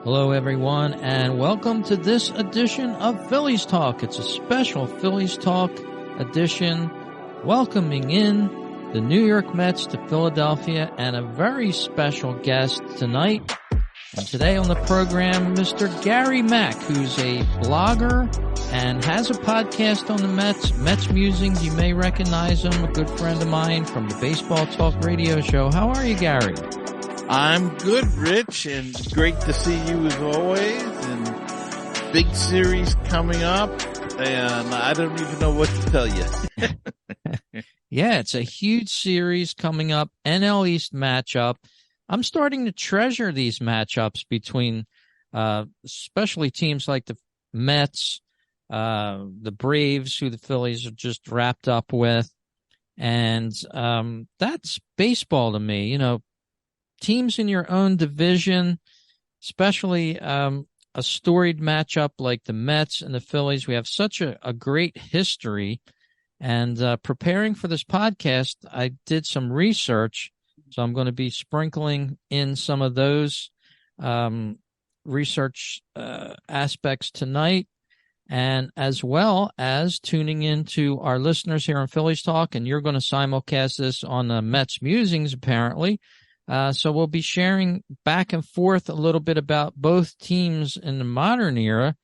Hello, everyone, and welcome to this edition of Phillies Talk. It's a special Phillies Talk edition, welcoming in the New York Mets to Philadelphia, and a very special guest tonight. And today on the program, Mr. Gary Mack, who's a blogger and has a podcast on the Mets Musings. You may recognize him, a good friend of mine from the Baseball Talk radio show. How are you, Gary? I'm good, Rich, and great to see you as always. And big series coming up, and I don't even know what to tell you. Yeah, it's a huge series coming up, NL East matchup. I'm starting to treasure these matchups between especially teams like the Mets, the Braves, who the Phillies are just wrapped up with. And that's baseball to me. You know, teams in your own division, especially a storied matchup like the Mets and the Phillies. We have such a great history. And preparing for this podcast, I did some research. So I'm going to be sprinkling in some of those research aspects tonight, and as well as tuning into our listeners here on Phillies Talk. And you're going to simulcast this on the Mets Musings, apparently. So we'll be sharing back and forth a little bit about both teams in the modern era.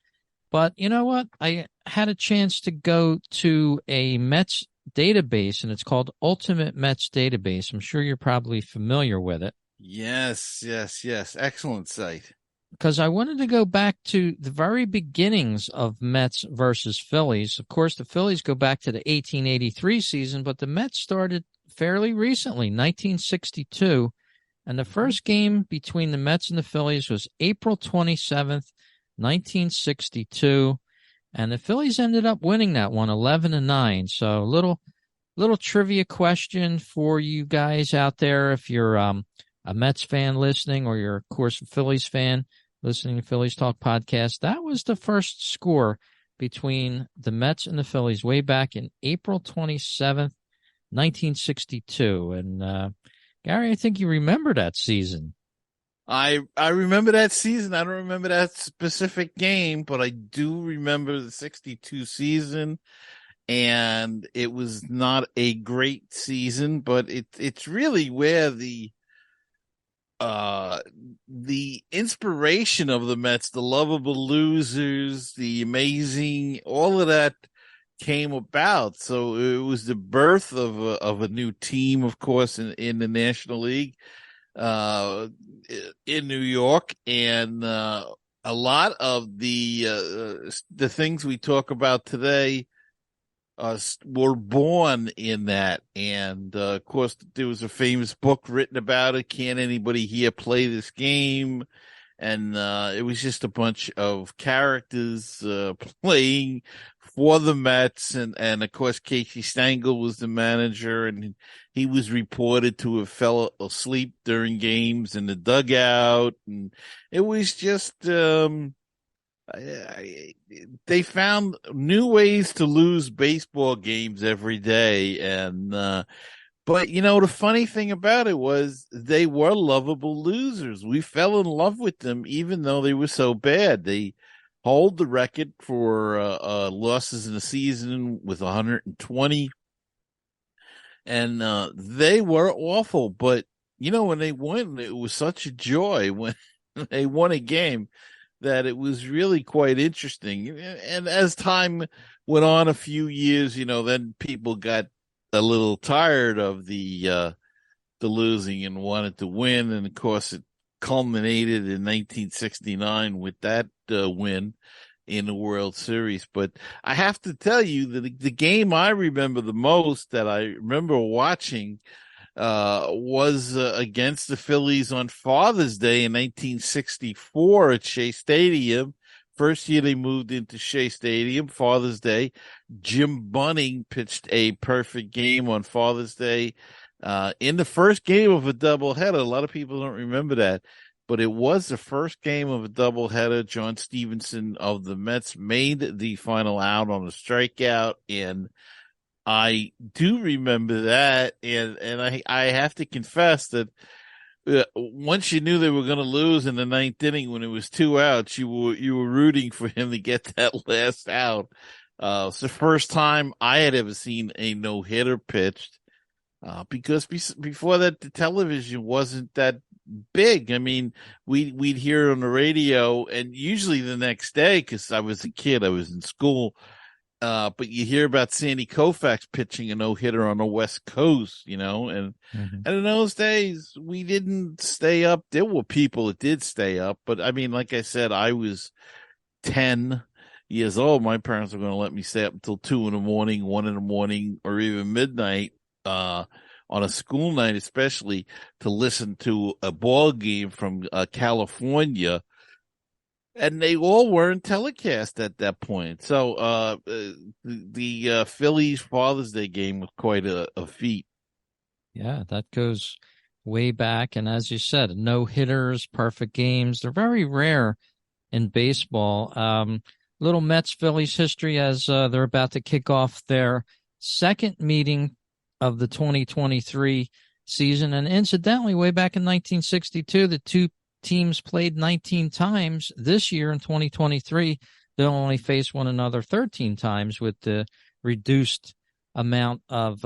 But you know what? I had a chance to go to a Mets database, and it's called Ultimate Mets Database. I'm sure you're probably familiar with it. Yes. Excellent site. Because I wanted to go back to the very beginnings of Mets versus Phillies. Of course, the Phillies go back to the 1883 season, but the Mets started fairly recently, 1962. And the first game between the Mets and the Phillies was April 27th, 1962. And the Phillies ended up winning that one 11-9. So a little trivia question for you guys out there. If you're a Mets fan listening, or you're, of course, a Phillies fan listening to Phillies Talk podcast, that was the first score between the Mets and the Phillies way back in April 27th, 1962. And Gary, I think you remember that season. I remember that season. I don't remember that specific game, but I do remember the 62 season. And it was not a great season, but it's really where the inspiration of the Mets, the lovable losers, the amazing, all of that came about. So it was the birth of a new team, of course, in the National League, in New York. And, a lot of the things we talk about today, were born in that. And, of course, there was a famous book written about it. Can't anybody here play this game? And, it was just a bunch of characters, playing for the Mets. And of course, Casey Stengel was the manager, and he was reported to have fell asleep during games in the dugout. And it was just, they found new ways to lose baseball games every day. And, but you know, the funny thing about it was they were lovable losers. We fell in love with them, even though they were so bad. They hold the record for, losses in a season with 120. And, they were awful, but you know, when they won, it was such a joy when they won a game, that it was really quite interesting. And as time went on, a few years, you know, then people got a little tired of the losing and wanted to win. And of course, it culminated in 1969 with that win in the World Series. But I have to tell you that the game I remember the most, that I remember watching, was against the Phillies on Father's Day in 1964 at Shea Stadium. First year they moved into Shea Stadium, Father's Day. Jim Bunning pitched a perfect game on Father's Day. In the first game of a doubleheader, a lot of people don't remember that, but it was the first game of a doubleheader. John Stevenson of the Mets made the final out on a strikeout, and I do remember that, and I have to confess that once you knew they were going to lose in the ninth inning when it was 2 outs, you were rooting for him to get that last out. It's the first time I had ever seen a no hitter pitched. Because before that, the television wasn't that big. I mean, we'd hear it on the radio, and usually the next day, because I was a kid, I was in school. But you hear about Sandy Koufax pitching a no hitter on the West Coast, Mhm. and in those days we didn't stay up. There were people that did stay up, but I mean, like I said, I was 10 years old. My parents were going to let me stay up until 2 in the morning, 1 in the morning, or even midnight, on a school night, especially to listen to a ball game from California, and they all weren't telecast at that point. So the Phillies Father's Day game was quite a feat. Yeah, that goes way back. And as you said, no hitters, perfect games. They're very rare in baseball. Little Mets Phillies history as they're about to kick off their second meeting of the 2023 season. And incidentally, way back in 1962, the two teams played 19 times. This year in 2023, they'll only face one another 13 times with the reduced amount of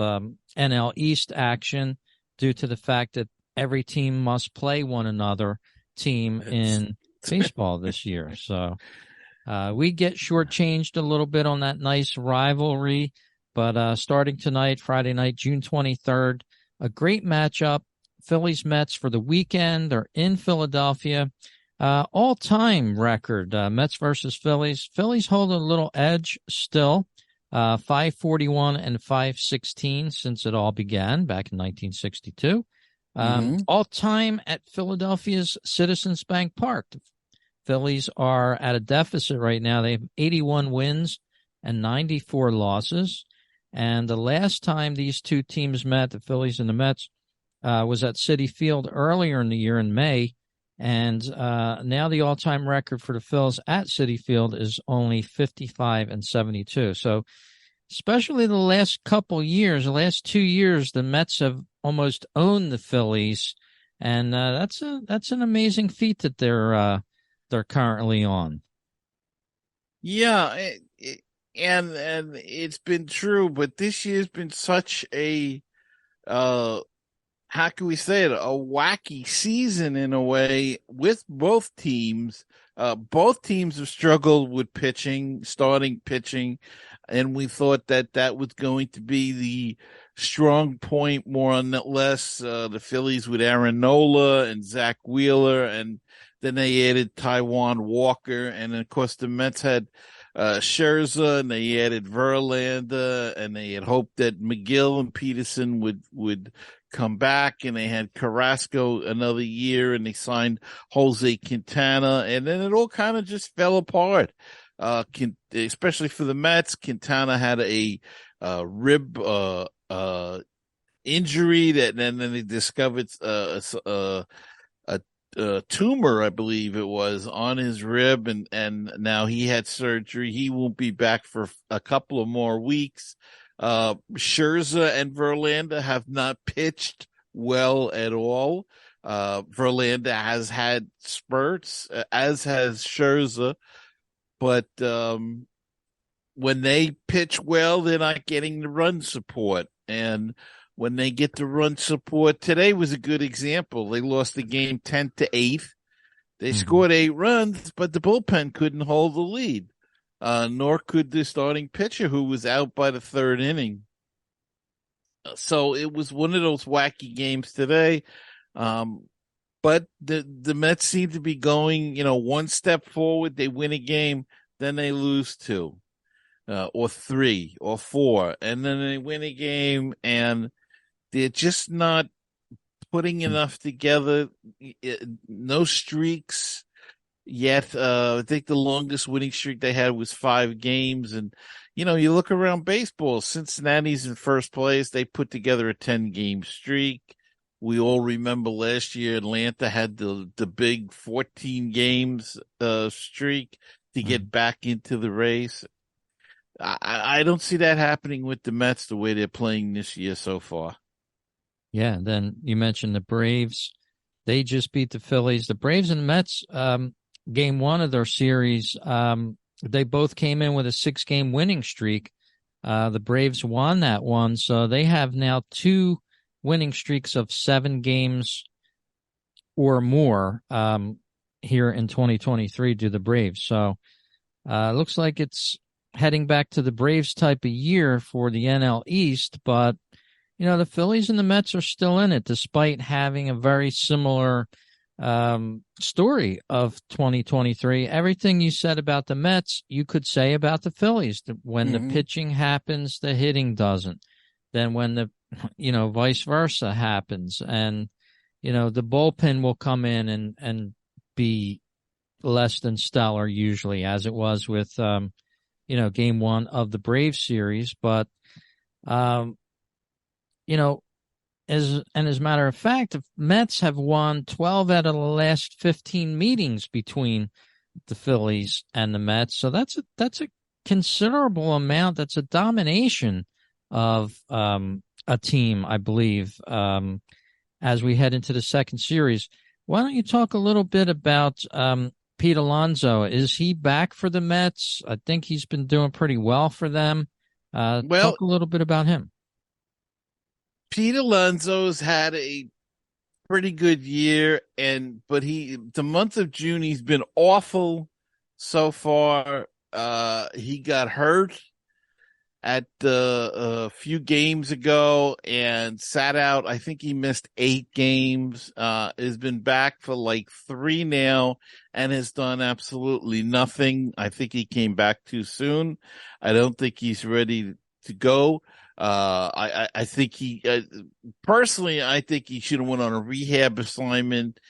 NL East action due to the fact that every team must play one another team in baseball this year. So we get shortchanged a little bit on that nice rivalry. But starting tonight, Friday night, June 23rd, a great matchup. Phillies Mets for the weekend. They're in Philadelphia. All-time record, Mets versus Phillies. Phillies hold a little edge still, 541 and 516 since it all began back in 1962. All-time at Philadelphia's Citizens Bank Park. The Phillies are at a deficit right now. They have 81 wins and 94 losses. And the last time these two teams met, the Phillies and the Mets, was at Citi Field earlier in the year in May. And now the all-time record for the Phils at Citi Field is only 55 and 72. So especially the last couple years, the last 2 years, the Mets have almost owned the Phillies. And that's an amazing feat that they're currently on. Yeah, and it's been true, but this year's been such a how can we say it, a wacky season in a way with both teams. Both teams have struggled with pitching, starting pitching, and we thought that that was going to be the strong point more or less. The Phillies with Aaron Nola and Zach Wheeler, and then they added Taijuan Walker, and then, of course, the Mets had Scherzer, and they added Verlander, and they had hoped that McGill and Peterson would come back, and they had Carrasco another year, and they signed Jose Quintana, and then it all kind of just fell apart. Especially for the Mets, Quintana had a rib injury that then they discovered a tumor, I believe it was, on his rib, and now he had surgery. He won't be back for a couple of more weeks. Scherzer and Verlander have not pitched well at all. Verlander has had spurts, as has Scherzer, but when they pitch well, they're not getting the run support. And when they get the run support, today was a good example. They lost the game 10-8. They scored 8 runs, but the bullpen couldn't hold the lead. Nor could the starting pitcher, who was out by the third inning. So it was one of those wacky games today. But the Mets seem to be going, one step forward. They win a game, then they lose 2, or 3, or 4, and then they win a game, and they're just not putting enough together. No streaks yet. I think the longest winning streak they had was 5 games. And, you look around baseball, Cincinnati's in first place. They put together a 10-game streak. We all remember last year Atlanta had the big 14 games streak to get back into the race. I don't see that happening with the Mets the way they're playing this year so far. Yeah, then you mentioned the Braves. They just beat the Phillies. The Braves and the Mets, game one of their series, they both came in with a 6-game winning streak. The Braves won that one, so they have now 2 winning streaks of 7 games or more here in 2023 to the Braves. So it looks like it's heading back to the Braves type of year for the NL East, but the Phillies and the Mets are still in it despite having a very similar story of 2023. Everything you said about the Mets, you could say about the Phillies. When the pitching happens, the hitting doesn't. Then when the, vice versa happens. And, the bullpen will come in and be less than stellar usually, as it was with, game one of the Braves series. But, as a matter of fact, the Mets have won 12 out of the last 15 meetings between the Phillies and the Mets. So that's a considerable amount. That's a domination of a team, I believe, as we head into the second series. Why don't you talk a little bit about Pete Alonso? Is he back for the Mets? I think he's been doing pretty well for them. Well, Talk a little bit about him. Pete Alonso's had a pretty good year, but the month of June he's been awful so far. He got hurt at a few games ago and sat out. I think he missed 8 games. Has been back for like 3 now and has done absolutely nothing. I think he came back too soon. I don't think he's ready to go. I think personally, I think he should have went on a rehab assignment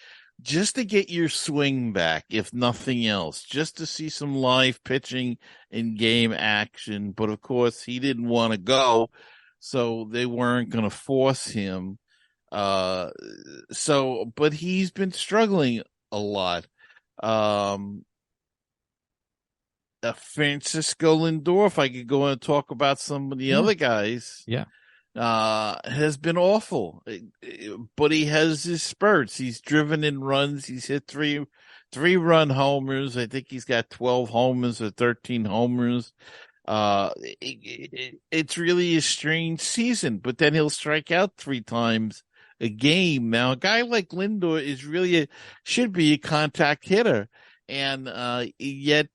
just to get your swing back, if nothing else, just to see some live pitching in game action. But of course, he didn't want to go, so they weren't going to force him. But he's been struggling a lot. Francisco Lindor, if I could go and talk about some of the other guys, has been awful. But he has his spurts. He's driven in runs. He's hit three-run homers. I think he's got 12 homers or 13 homers. It's really a strange season. But then he'll strike out 3 times a game. Now, a guy like Lindor is really should be a contact hitter, and yet.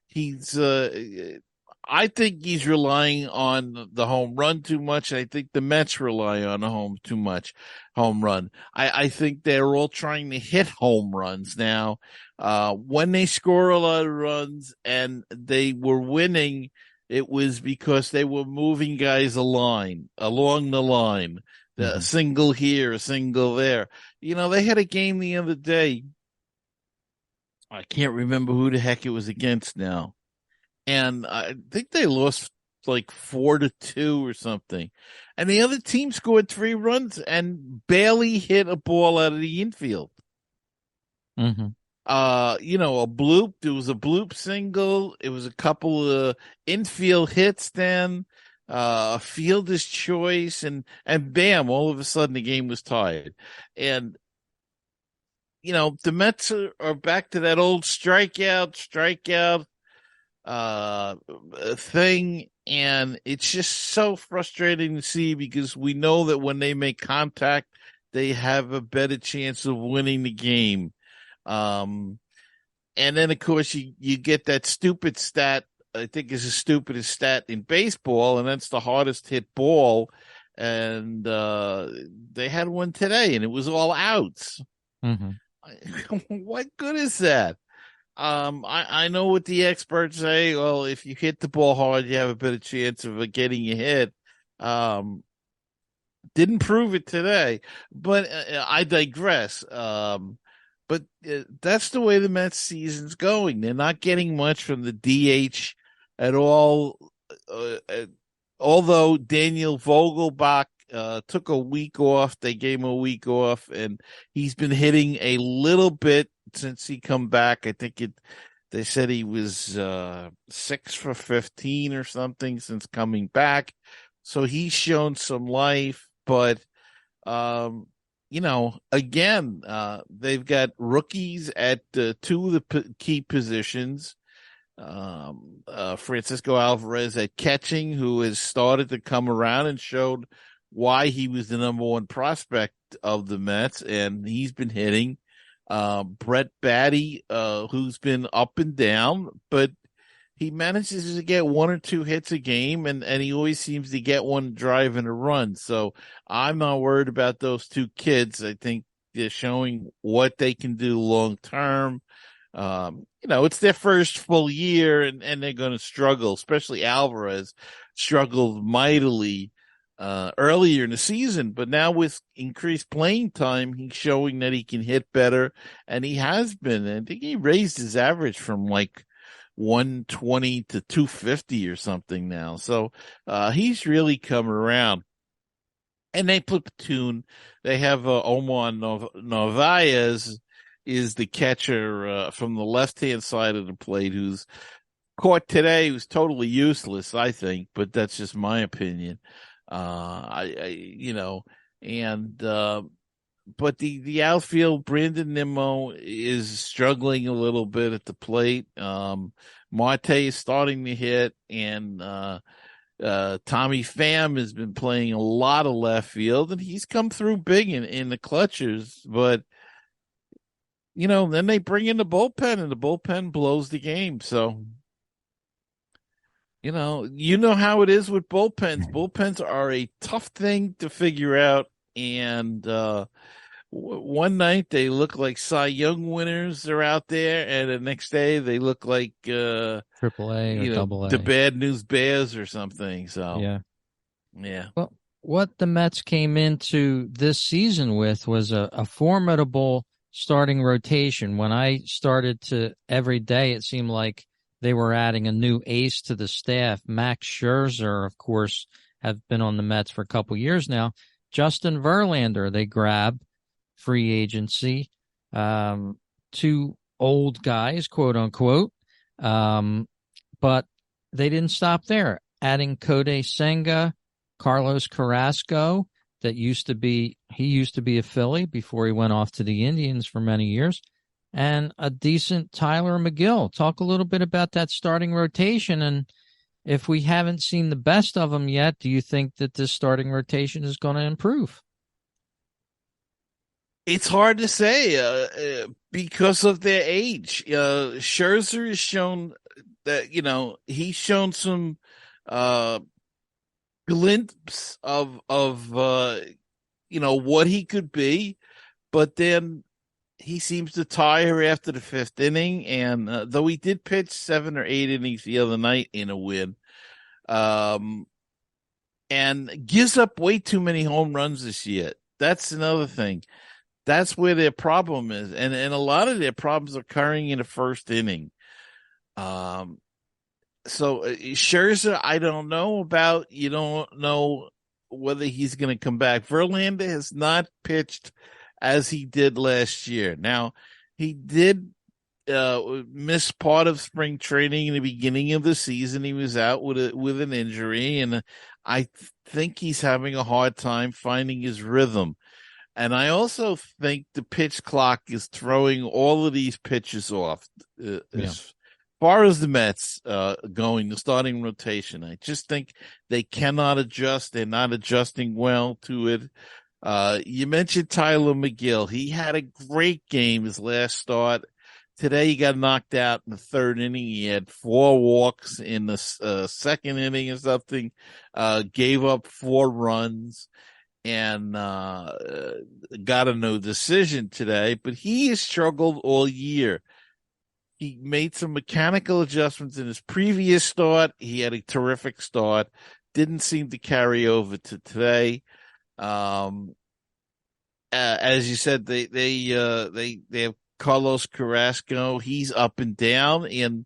He's I think he's relying on the home run too much. I think the Mets rely on home run. I think they're all trying to hit home runs now. When they score a lot of runs and they were winning, it was because they were moving guys along the line. The single here, a single there. They had a game the other day. I can't remember who the heck it was against now. And I think they lost like 4-2 or something. And the other team scored 3 runs and barely hit a ball out of the infield. A bloop. There was a bloop single. It was a couple of infield hits then. Fielder's choice and bam, all of a sudden the game was tied. And the Mets are back to that old strikeout thing, and it's just so frustrating to see because we know that when they make contact, they have a better chance of winning the game. And then, of course, you get that stupid stat, I think is the stupidest stat in baseball, and that's the hardest hit ball. And they had one today, and it was all outs. What good is that? I know what the experts say. Well, if you hit the ball hard, you have a better chance of getting a hit. Didn't prove it today, but I digress. But that's the way the Mets season's going. They're not getting much from the DH at all. Although Daniel Vogelbach took a week off. They gave him a week off, and he's been hitting a little bit since he come back. I think they said he was 6 for 15 or something since coming back. So he's shown some life, but again, they've got rookies at two of the key positions. Francisco Alvarez at catching, who has started to come around and showed why he was the number one prospect of the Mets, and he's been hitting. Brett Batty, who's been up and down, but he manages to get one or two hits a game, and he always seems to get one drive and a run. So I'm not worried about those two kids. I think they're showing what they can do long term. It's their first full year, and they're going to struggle, especially Alvarez struggled mightily earlier in the season, but now with increased playing time, he's showing that he can hit better, and he has been. I think he raised his average from like 120 to 250 or something now. So he's really come around. And they platoon. They have Omar Narvaez is the catcher from the left-hand side of the plate, who's caught today, who's totally useless, I think, but that's just my opinion. But the outfield, Brandon Nimmo is struggling a little bit at the plate. Marte is starting to hit, and Tommy Pham has been playing a lot of left field, and he's come through big in the clutches. But then they bring in the bullpen, and the bullpen blows the game. So you know how it is with bullpens. Bullpens are a tough thing to figure out, and one night they look like Cy Young winners. They're out there, and the next day they look like Triple A or Double A, the Bad News Bears or something. So yeah. Well, what the Mets came into this season with was a formidable starting rotation. When I started to every day, it seemed like they were adding a new ace to the staff. Max Scherzer, of course, have been on the Mets for a couple years now. Justin Verlander, they grabbed free agency. Two old guys, quote unquote. But they didn't stop there. Adding Kodai Senga, Carlos Carrasco, he used to be a Philly before he went off to the Indians for many years, and a decent Tyler McGill. Talk a little bit about that starting rotation, and if we haven't seen the best of them yet, do you think that this starting rotation is going to improve? It's hard to say because of their age. Scherzer has shown that, he's shown some glimpse of what he could be, but then he seems to tire after the fifth inning. And though he did pitch 7 or 8 innings the other night in a win, and gives up way too many home runs this year. That's another thing. That's where their problem is. And a lot of their problems are occurring in the first inning. So Scherzer, I don't know about. You don't know whether he's going to come back. Verlander has not pitched as he did last year. Now, he did miss part of spring training in the beginning of the season. He was out with an injury, and I think he's having a hard time finding his rhythm. And I also think the pitch clock is throwing all of these pitches off. As far as the Mets going, the starting rotation, I just think they cannot adjust. They're not adjusting well to it. You mentioned Tyler McGill. He had a great game his last start. Today he got knocked out in the third inning. He had 4 walks in the second inning or something, gave up 4 runs, and got a no decision today. But he has struggled all year. He made some mechanical adjustments in his previous start. He had a terrific start. Didn't seem to carry over to today. As you said, they have Carlos Carrasco. He's up and down, and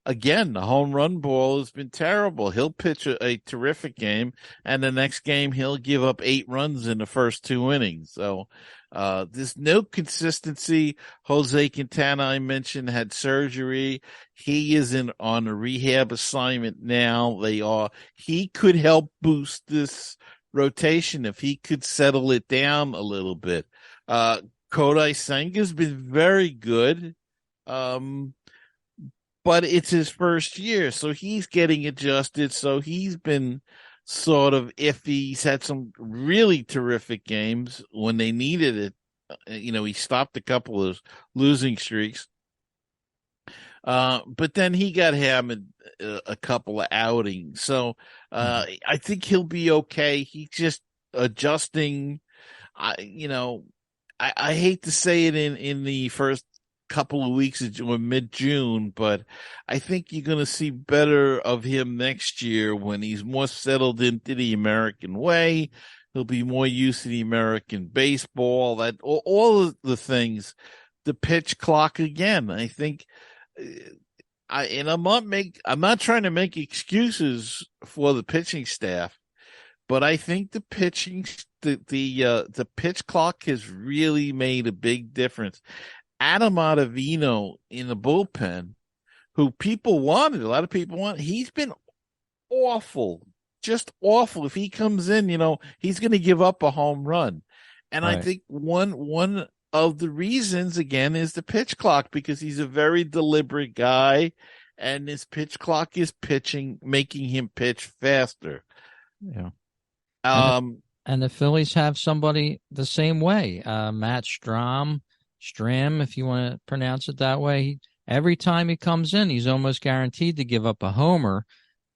again, the home run ball has been terrible. He'll pitch a terrific game, and the next game he'll give up 8 runs in the first 2 innings. So there's no consistency. Jose Quintana, I mentioned, had surgery. He is on a rehab assignment now. He could help boost this rotation if he could settle it down a little bit. Kodai Senga's been very good. Um, but it's his first year, so he's getting adjusted. So he's been sort of iffy. He's had some really terrific games when they needed it. He stopped a couple of losing streaks. But then he got hammered a couple of outings. So I think he'll be okay. He's just adjusting. I you know I hate to say it in the first couple of weeks or mid-June, but I think you're going to see better of him next year when he's more settled into the American way. He'll be more used to the American baseball, that all of the things, the pitch clock again. I think I'm not trying to make excuses for the pitching staff, but I think the pitch clock has really made a big difference. Adam Ottavino in the bullpen, who a lot of people want, he's been awful, just awful. If he comes in, he's going to give up a home run. And Right. I think one of the reasons, again, is the pitch clock, because he's a very deliberate guy, and his pitch clock is making him pitch faster. Yeah. Um, And the Phillies have somebody the same way. Matt Stram, if you want to pronounce it that way. Every time he comes in, he's almost guaranteed to give up a homer.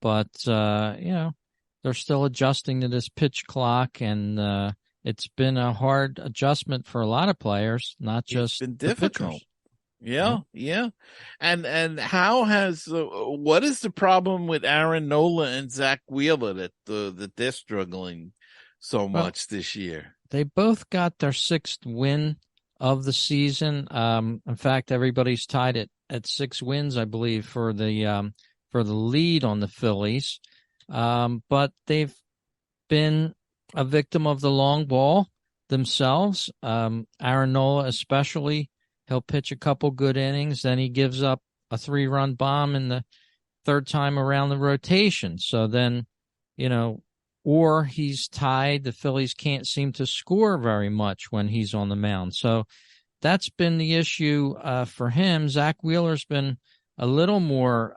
But, they're still adjusting to this pitch clock, and it's been a hard adjustment for a lot of players, not just been the difficult. pitchers. Yeah. And what is the problem with Aaron Nola and Zach Wheeler that they're struggling so much this year? They both got their sixth win of the season. In fact, everybody's tied at 6 wins, I believe, for the lead on the Phillies. But they've been a victim of the long ball themselves. Aaron Nola especially. He'll pitch a couple good innings, then he gives up a 3-run bomb in the third time around the rotation. So then, or he's tied. The Phillies can't seem to score very much when he's on the mound. So that's been the issue for him. Zach Wheeler's been a little more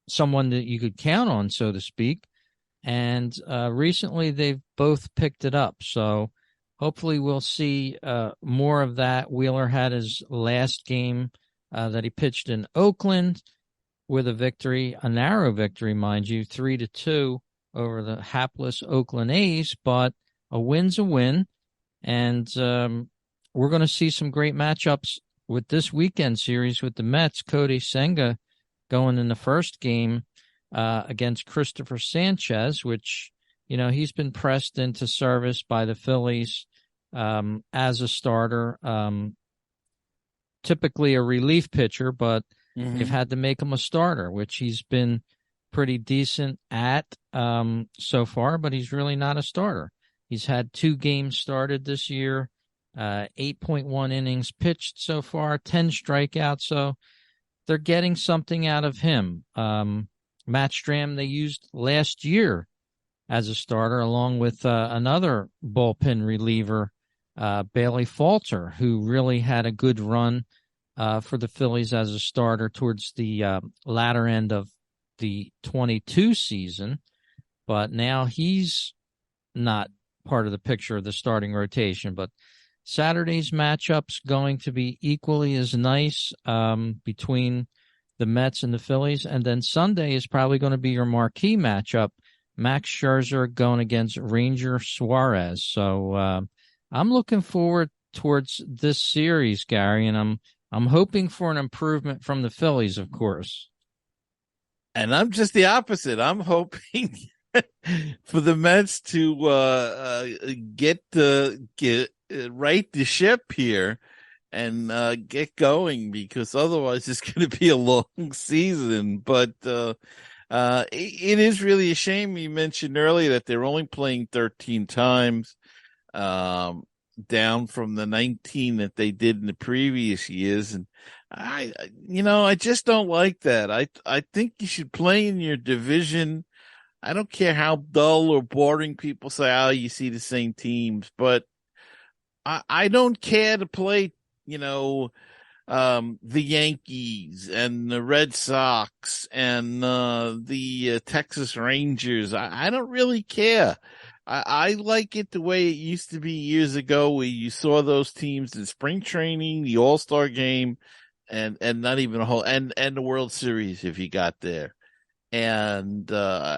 someone that you could count on, so to speak. And recently they've both picked it up. So hopefully we'll see more of that. Wheeler had his last game that he pitched in Oakland with a narrow victory, mind you, 3-2 over the hapless Oakland A's, but a win's a win. And we're going to see some great matchups with this weekend series with the Mets. Kodai Senga going in the first game against Christopher Sanchez, which, he's been pressed into service by the Phillies as a starter. Typically a relief pitcher, but they've had to make him a starter, which he's been pretty decent at so far, but he's really not a starter. He's had 2 games started this year, 8.1 innings pitched so far, 10 strikeouts. So they're getting something out of him. Matt Stram they used last year as a starter, along with another bullpen reliever, Bailey Falter, who really had a good run for the Phillies as a starter towards the latter end of the 22 season. But now he's not part of the picture of the starting rotation. But Saturday's matchup's going to be equally as nice between the Mets and the Phillies. And then Sunday is probably going to be your marquee matchup, Max Scherzer going against Ranger Suarez. So I'm looking forward towards this series, Gary, and I'm hoping for an improvement from the Phillies, of course. And I'm just the opposite. I'm hoping for the Mets to get right the ship here and get going, because otherwise it's going to be a long season. But it is really a shame. You mentioned earlier that they're only playing 13 times, down from the 19 that they did in the previous years. And I just don't like that. I think you should play in your division. I don't care how dull or boring people say, oh, you see the same teams, but I don't care to play, you know, the Yankees and the Red Sox and the Texas Rangers. I don't really care. I like it the way it used to be years ago, where you saw those teams in spring training, the All-Star game, and not even a whole and the World Series if you got there. And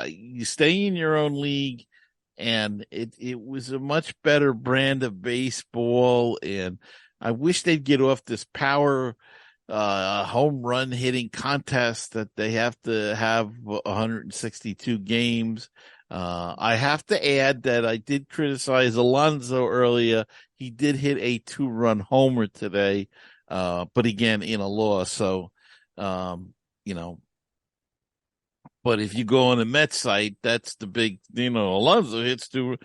you stay in your own league, and it was a much better brand of baseball. And I wish they'd get off this power home run hitting contest that they have to have 162 games. I have to add that I did criticize Alonso earlier. He did hit a 2-run homer today, but again in a loss. So, you know, but if you go on the Mets site, that's the big, Alonso hits two.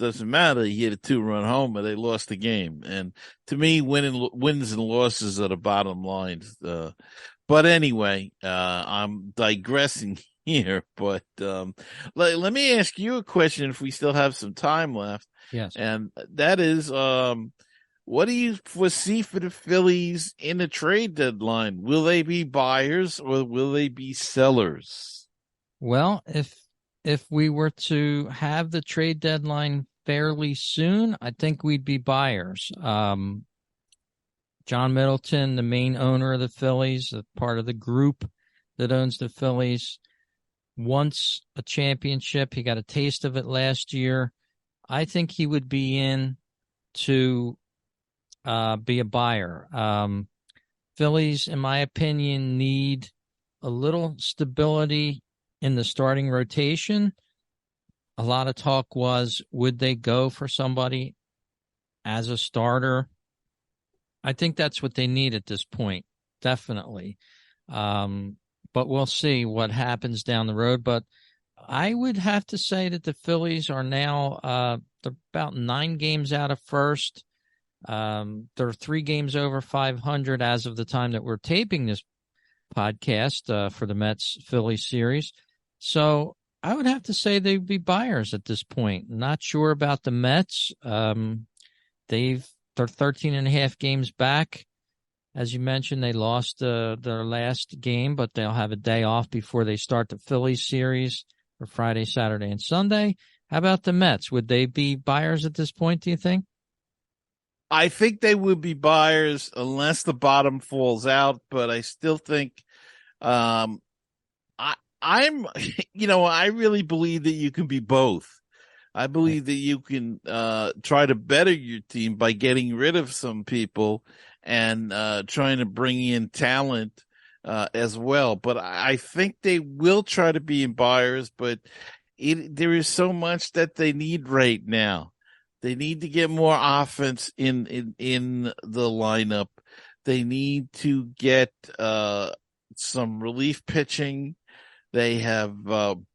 Doesn't matter. He hit a 2-run homer. They lost the game. And to me, wins and losses are the bottom line. But anyway, I'm digressing here. But let me ask you a question if we still have some time left. Yes. And that is, what do you foresee for the Phillies in the trade deadline? Will they be buyers or will they be sellers? Well, if we were to have the trade deadline fairly soon, I think we'd be buyers. John Middleton, the main owner of the Phillies, a part of the group that owns the Phillies, wants a championship. He got a taste of it last year. I think he would be in to be a buyer. Phillies, in my opinion, need a little stability in the starting rotation. A lot of talk was, would they go for somebody as a starter? I think that's what they need at this point, definitely. But we'll see what happens down the road. But I would have to say that the Phillies are now they're about 9 games out of first. They're 3 games over 500 as of the time that we're taping this podcast for the Mets-Phillies series. So I would have to say they'd be buyers at this point. Not sure about the Mets. They're 13 and a half games back. As you mentioned, they lost their last game, but they'll have a day off before they start the Phillies series for Friday, Saturday, and Sunday. How about the Mets? Would they be buyers at this point, do you think? I think they would be buyers unless the bottom falls out, but I still think I'm I really believe that you can be both. I believe that you can try to better your team by getting rid of some people and trying to bring in talent as well. But I think they will try to be in buyers, but there is so much that they need right now. They need to get more offense in the lineup. They need to get some relief pitching. They have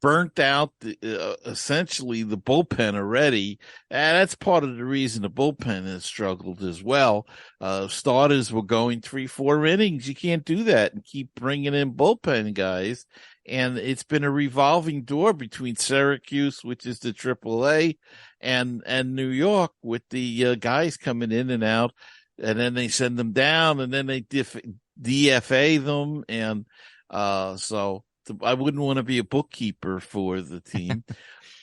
burnt out essentially the bullpen already. And that's part of the reason the bullpen has struggled as well. Starters were going 3-4 innings. You can't do that and keep bringing in bullpen guys. And it's been a revolving door between Syracuse, which is the AAA, and New York with the guys coming in and out. And then they send them down and then they DFA them. And so I wouldn't want to be a bookkeeper for the team,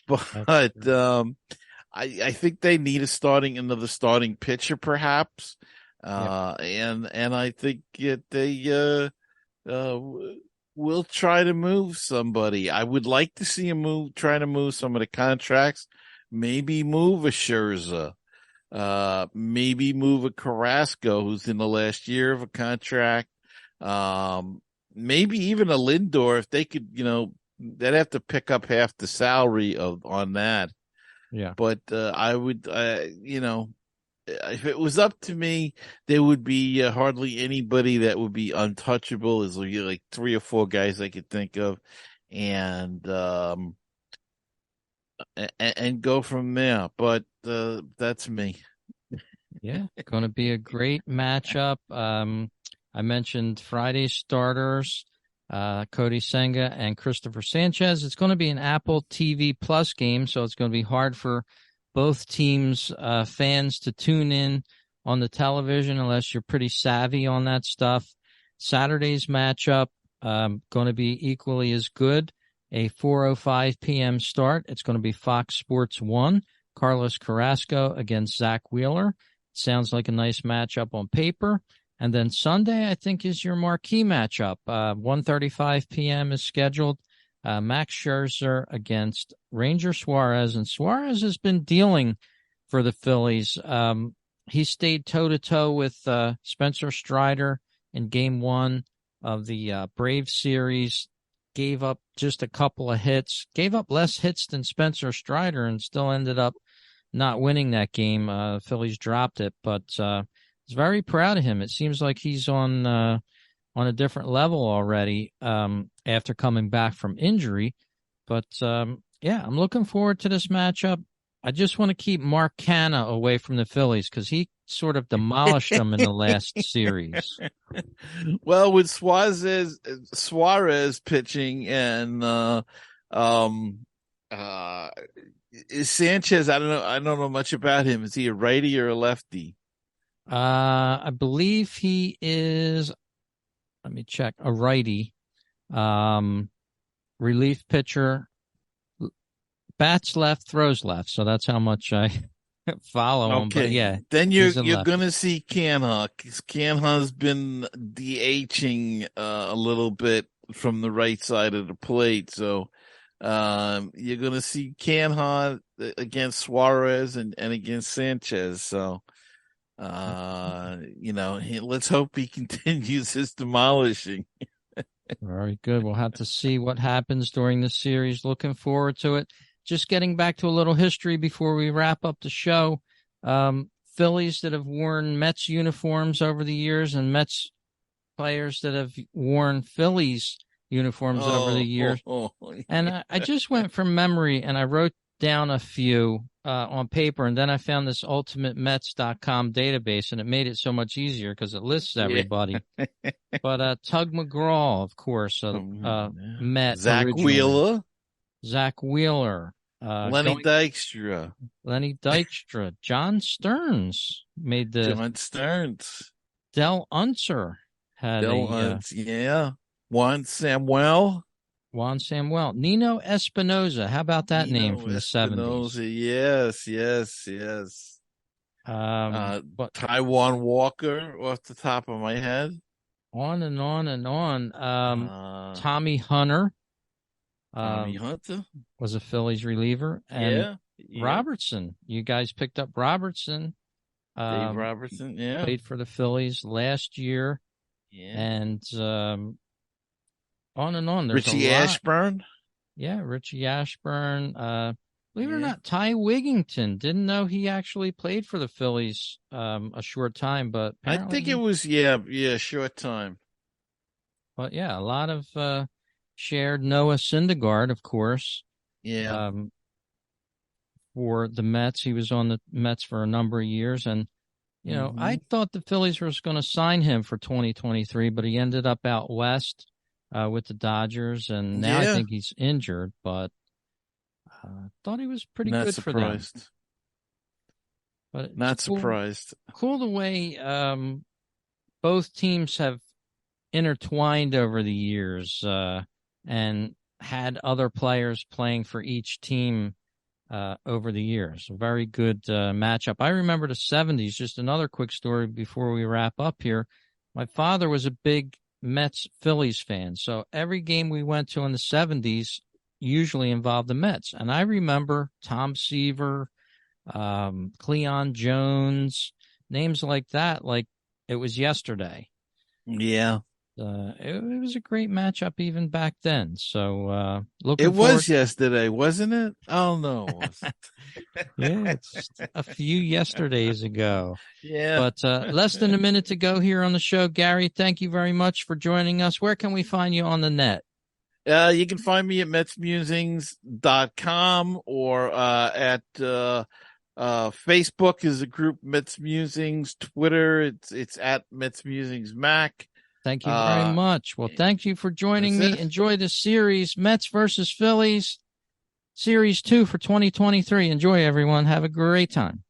but I think they need another starting pitcher, perhaps, and I think they will try to move somebody. I would like to see try to move some of the contracts, maybe move a Scherzer, maybe move a Carrasco, who's in the last year of a contract. Maybe even a Lindor, if they could, they'd have to pick up half the salary on that. Yeah. But I would, if it was up to me, there would be hardly anybody that would be untouchable. There's like 3 or 4 guys I could think of, and go from there. But that's me. Yeah, going to be a great matchup. I mentioned Friday's starters, Cody Senga and Christopher Sanchez. It's going to be an Apple TV Plus game, so it's going to be hard for both teams' fans to tune in on the television unless you're pretty savvy on that stuff. Saturday's matchup going to be equally as good. A 4:05 p.m. start. It's going to be Fox Sports 1. Carlos Carrasco against Zach Wheeler. Sounds like a nice matchup on paper. And then Sunday, I think, is your marquee matchup. 1:35 p.m. is scheduled. Max Scherzer against Ranger Suarez. And Suarez has been dealing for the Phillies. He stayed toe-to-toe with Spencer Strider in Game 1 of the Braves series. Gave up just a couple of hits. Gave up less hits than Spencer Strider and still ended up not winning that game. Phillies dropped it, but I was very proud of him. It seems like he's on a different level already after coming back from injury. But, yeah, I'm looking forward to this matchup. I just want to keep Mark Canha away from the Phillies because he sort of demolished them in the last series. Well, with Suarez pitching and Sanchez, I don't know much about him. Is he a righty or a lefty? I believe he is, let me check, a righty. Relief pitcher. Bats left, throws left. So that's how much I follow him. But yeah. Then you're going to see Canha. Canha's been DHing a little bit from the right side of the plate. So you're going to see Canha against Suarez and against Sanchez. So, let's hope he continues his demolishing. Very good. We'll have to see what happens during the series. Looking forward to it. Just getting back to a little history before we wrap up the show. Phillies that have worn Mets uniforms over the years and Mets players that have worn Phillies uniforms over the years. Yeah. And I just went from memory and I wrote down a few on paper, and then I found this ultimatemets.com database, and it made it so much easier because it lists everybody. Yeah. But Tug McGraw, of course, Met. Zach originally. Wheeler. Zach Wheeler. Lenny Dykstra. John Stearns made the. John Stearns. Del Unser had yeah. Juan Samuel. Nino Espinosa. How about that name from the 70s? Yes. Taiwan Walker off the top of my head. On and on and on. Tommy Hunter. Was a Phillies reliever. And yeah. Robertson. You guys picked up Robertson. Dave Robertson, yeah. Played for the Phillies last year. Yeah. And on and on. There's Richie Ashburn. Yeah, Richie Ashburn. Believe it or not, Ty Wigington. Didn't know he actually played for the Phillies a short time, but I think it was, a short time. But yeah, a lot of shared. Noah Syndergaard, of course. Yeah. For the Mets. He was on the Mets for a number of years. And, I thought the Phillies were going to sign him for 2023, but he ended up out west with the Dodgers. And now I think he's injured, but thought he was pretty good for them. But not surprised. Cool the way both teams have intertwined over the years and had other players playing for each team over the years. A very good matchup. I remember the 70s, just another quick story before we wrap up here. My father was a big Mets-Phillies fan, so every game we went to in the 70s usually involved the Mets. And I remember Tom Seaver, Cleon Jones, names like that, like it was yesterday. Yeah. It was a great matchup even back then. So looking it was yesterday, wasn't it? Oh no. Yeah, it's just a few yesterdays ago. Yeah. But less than a minute to go here on the show. Gary, thank you very much for joining us. Where can we find you on the net? You can find me at metsmusings.com or at Facebook is the group Mets Musings. Twitter, it's at Mets Musings Mack. Thank you very much. Well, thank you for joining me. Enjoy the series, Mets versus Phillies. Series 2 for 2023. Enjoy, everyone. Have a great time.